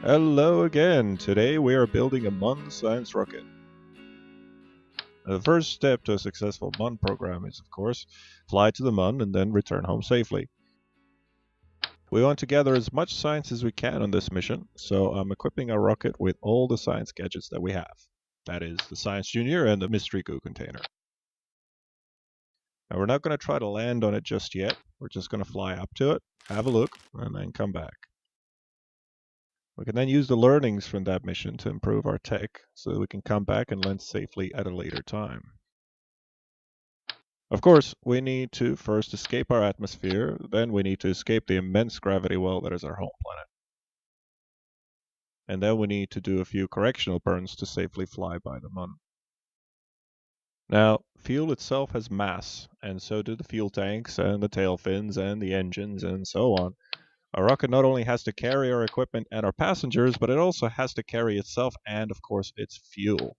Hello again! Today we are building a Mun science rocket. The first step to a successful Mun program is, of course, fly to the Mun and then return home safely. We want to gather as much science as we can on this mission, so I'm equipping our rocket with all the science gadgets that we have. That is, the Science Junior and the mystery goo container. Now we're not going to try to land on it just yet, we're just going to fly up to it, have a look, and then come back. We can then use the learnings from that mission to improve our tech, so that we can come back and land safely at a later time. Of course, we need to first escape our atmosphere, then we need to escape the immense gravity well that is our home planet. And then we need to do a few correctional burns to safely fly by the Mun. Now, fuel itself has mass, and so do the fuel tanks, and the tail fins, and the engines, and so on. Our rocket not only has to carry our equipment and our passengers, but it also has to carry itself and, of course, its fuel.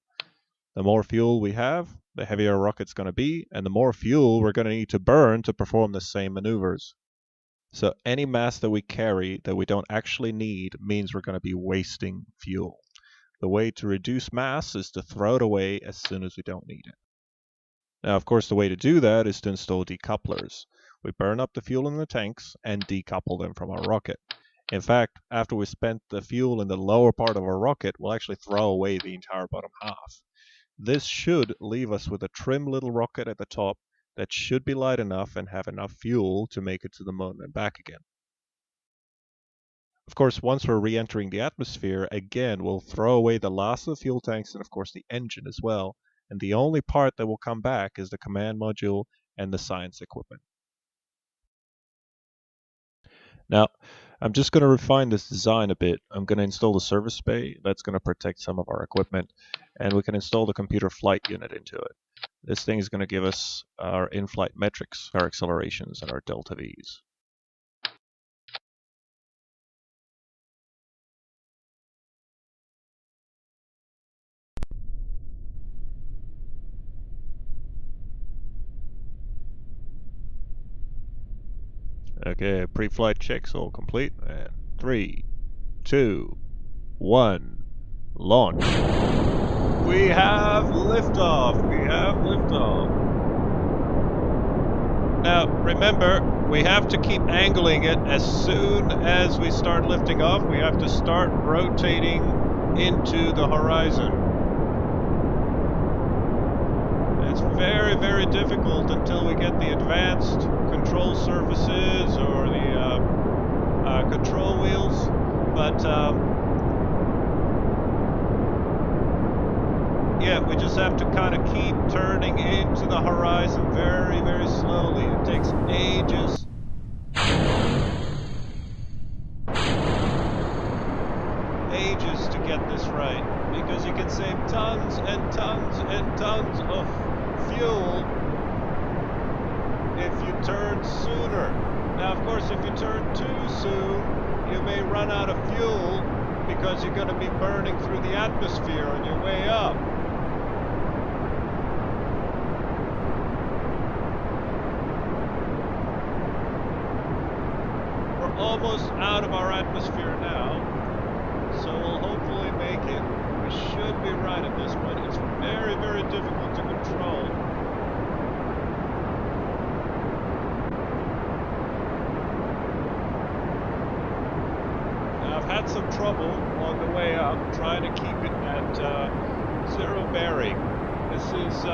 The more fuel we have, the heavier our rocket's going to be, and the more fuel we're going to need to burn to perform the same maneuvers. So any mass that we carry that we don't actually need means we're going to be wasting fuel. The way to reduce mass is to throw it away as soon as we don't need it. Now, of course, the way to do that is to install decouplers. We burn up the fuel in the tanks and decouple them from our rocket. In fact, after we spent the fuel in the lower part of our rocket, we'll actually throw away the entire bottom half. This should leave us with a trim little rocket at the top that should be light enough and have enough fuel to make it to the Mun and back again. Of course, once we're re-entering the atmosphere, again, we'll throw away the last of the fuel tanks and, of course, the engine as well. And the only part that will come back is the command module and the science equipment. Now, I'm just going to refine this design a bit. I'm going to install the service bay. That's going to protect some of our equipment. And we can install the computer flight unit into it. This thing is going to give us our in-flight metrics, our accelerations, and our delta V's. Okay, pre-flight checks all complete. And 3, 2, 1, launch. We have liftoff. We have liftoff. Now, remember, we have to keep angling it as soon as we start lifting off. We have to start rotating into the horizon. It's very, very difficult until we get the advanced control surfaces or the control wheels, but yeah, we just have to kind of keep turning into the horizon very, very slowly. It takes ages. Ages to get this right, because you can save tons and tons and tons of fuel if you turn sooner. Now, of course, if you turn too soon, you may run out of fuel because you're going to be burning through the atmosphere on your way up. We're almost out of our atmosphere now, so we'll hopefully make it. We should be right at this point. It's very, very difficult to control. Now, I've had some trouble on the way up trying to keep it at zero bearing. This is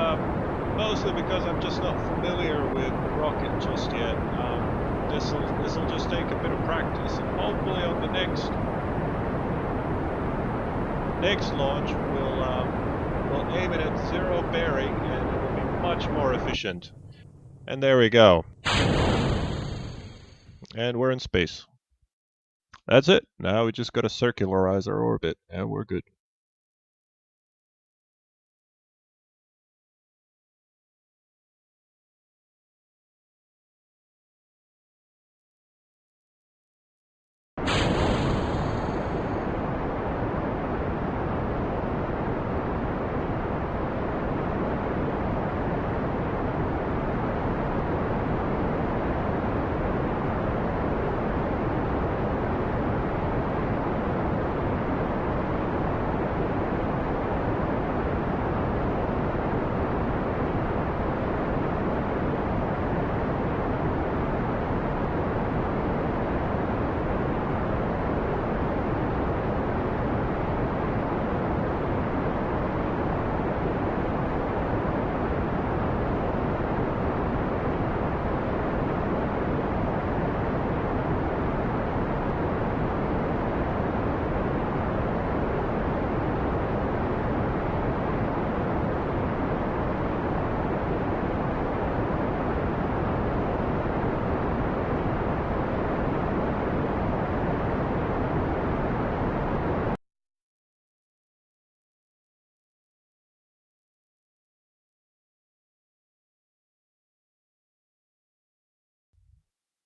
mostly because I'm just not familiar with the rocket just yet. This will just take a bit of practice, and hopefully on the next launch we'll aim it at zero bearing, and it will be much more efficient. And there we go. And we're in space. That's it. Now we just got to circularize our orbit, and we're good.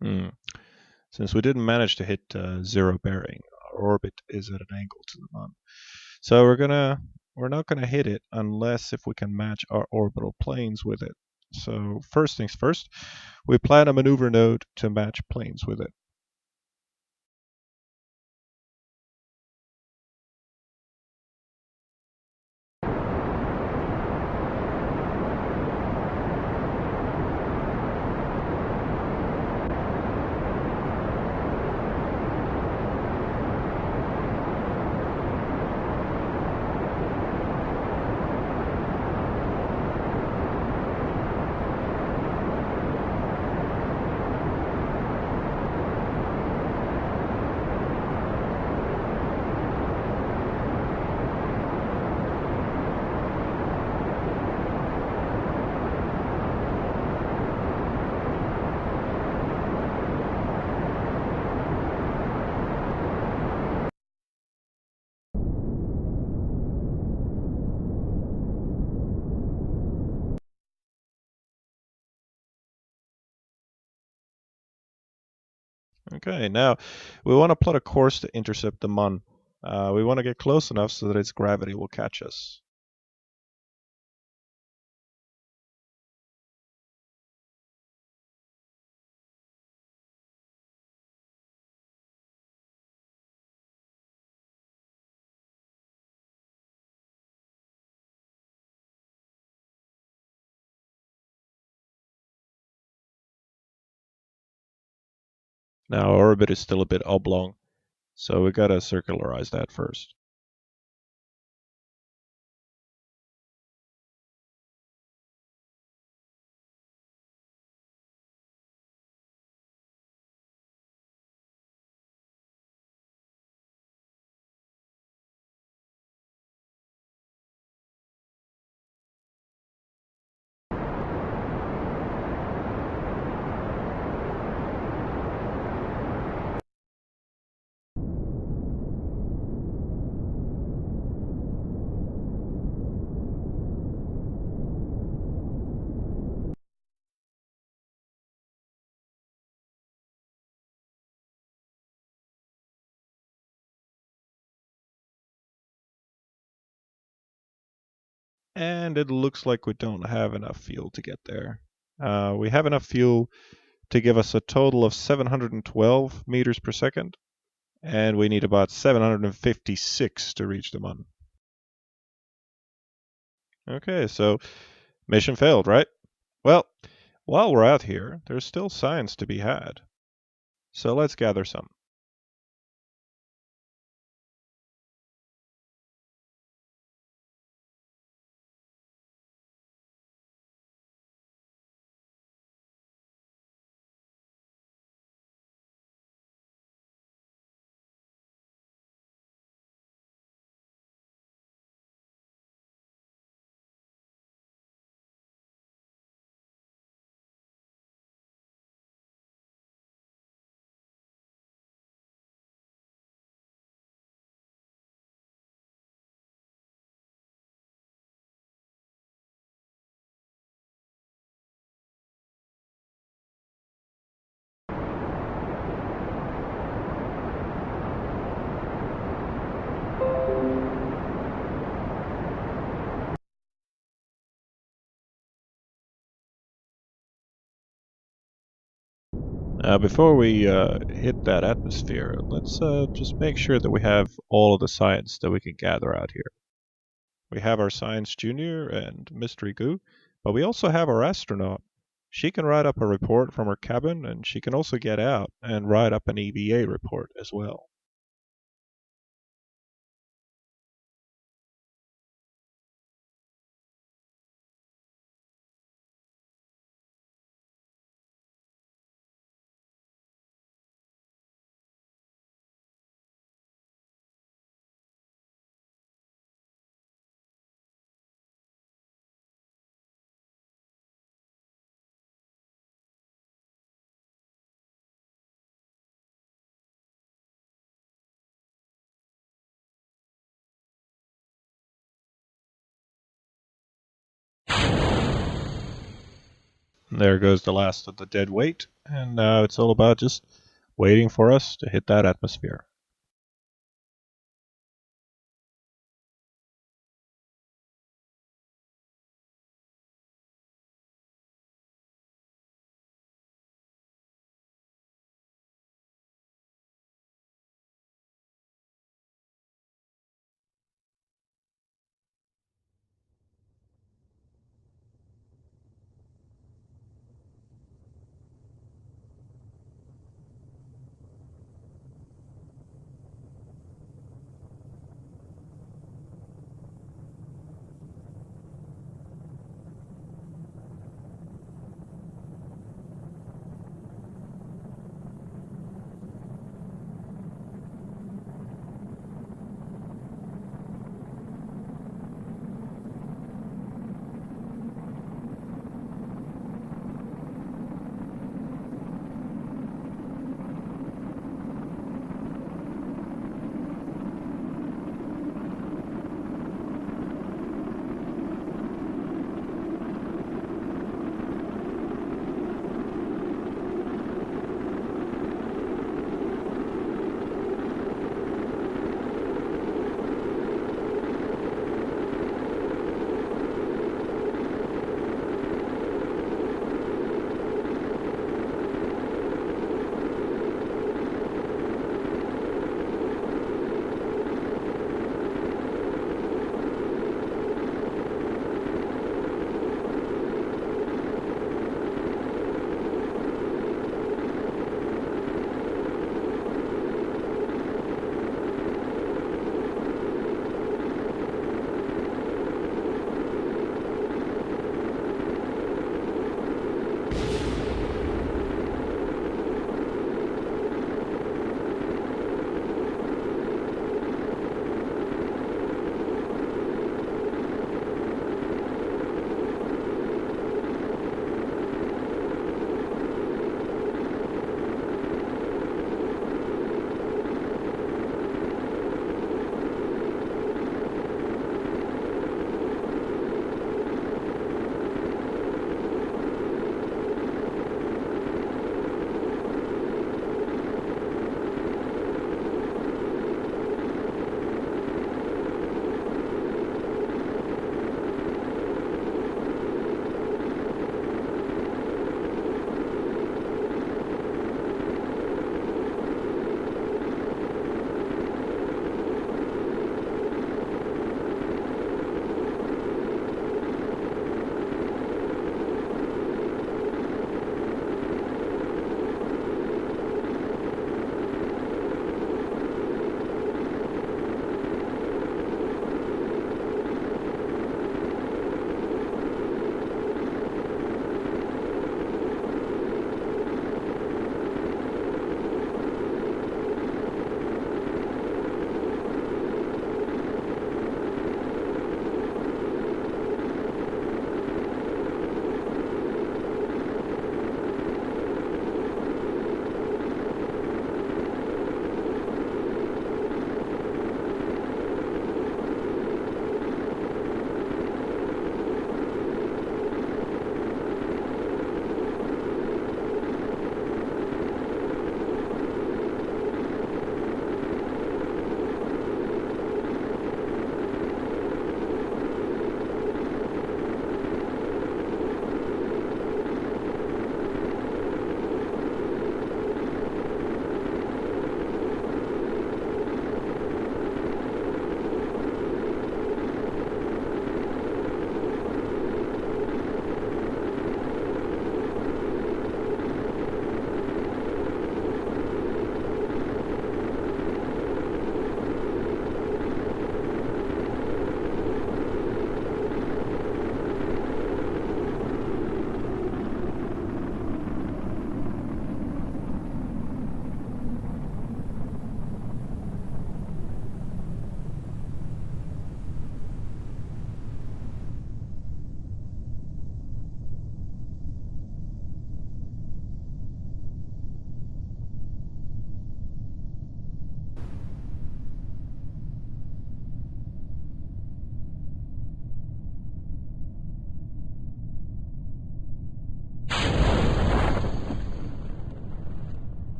Hmm. Since we didn't manage to hit zero bearing, our orbit is at an angle to the Mun. So we're not gonna hit it unless if we can match our orbital planes with it. So first things first, we plan a maneuver node to match planes with it. Okay, now we want to plot a course to intercept the Mun. We want to get close enough so that its gravity will catch us. Now our orbit is still a bit oblong, so we gotta circularize that first. And it looks like we don't have enough fuel to get there. We have enough fuel to give us a total of 712 meters per second, and we need about 756 to reach the Mun. Okay, so mission failed, right? Well, while we're out here, there's still science to be had. So let's gather some. Before we hit that atmosphere, let's just make sure that we have all of the science that we can gather out here. We have our Science Junior and Mystery Goo, but we also have our astronaut. She can write up a report from her cabin, and she can also get out and write up an EVA report as well. There goes the last of the dead weight, and now it's all about just waiting for us to hit that atmosphere.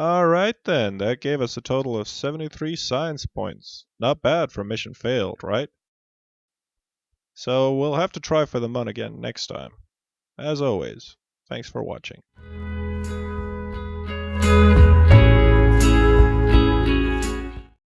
Alright then, that gave us a total of 73 science points. Not bad for mission failed, right? So we'll have to try for the Mun again next time. As always, thanks for watching.